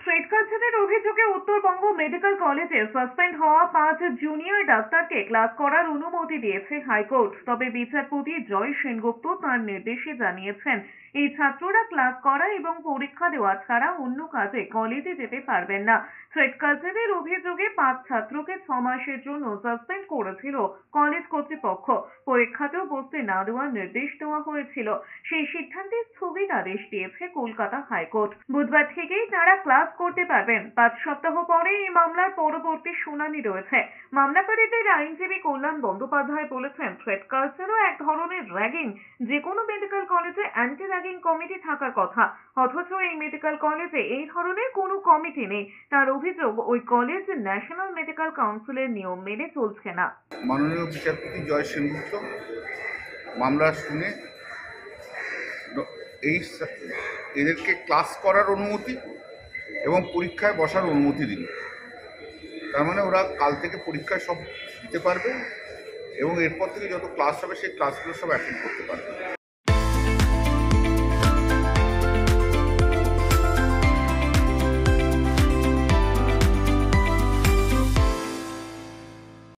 Thread কালচারের অভিযোগে Uttarbanga medical কলেজে সাসপেন্ড হওয়া 5 জুনিয়র ডাক্তারকে ক্লাস করার অনুমতি দিয়েছে হাইকোর্ট। তবে বিচারপতি জয় সেনগুপ্ত তার নির্দেশে জানিয়েছেন, এই ছাত্ররা ক্লাস করা এবং পরীক্ষা দেওয়া ছাড়া অন্য কাজে কলেজে যেতে পারবেন না। থ্রেড কালচারের অভিযোগে 5 ছাত্রকে 6 মাসের জন্য সাসপেন্ড করেছিল কলেজ কর্তৃপক্ষ। পরীক্ষাতেও বসতে না দেওয়ার নির্দেশ দেওয়া হয়েছিল। সেই সিদ্ধান্তে স্থগিতাদেশ দিয়েছে কলকাতা হাইকোর্ট। বুধবার থেকেই তারা ক্লাস করতে পারবেন। 5 সপ্তাহ পরে এই মামলার পরবর্তী শুনানি রয়েছে। মামলাকারীদের আইনজীবী কল্যাণ বন্দ্যোপাধ্যায় বলেছেন, থ্রেড কালচারও এক ধরনের র্যাগিং। যে কোনো মেডিকেল কলেজে অ্যান্টি র্যাগিং কমিটি থাকার কথা, অথচ এই মেডিকেল কলেজে এই ধরনের কোনো কমিটি নেই। তার অভিযোগ, ওই কলেজ ন্যাশনাল মেডিকেল কাউন্সিলের নিয়ম মেনে চলছে না। মাননীয় বিচারপতি জয় সেনগুপ্ত মামলা শুনে এই এদেরকে ক্লাস করার অনুমতি এবং পরীক্ষায় বসার অনুমতি দিল। তার মানে ওরা কাল থেকে পরীক্ষায় সব দিতে পারবে এবং এরপর থেকে যত ক্লাস হবে সেই ক্লাসগুলো সব অ্যাটেন্ড করতে পারবে।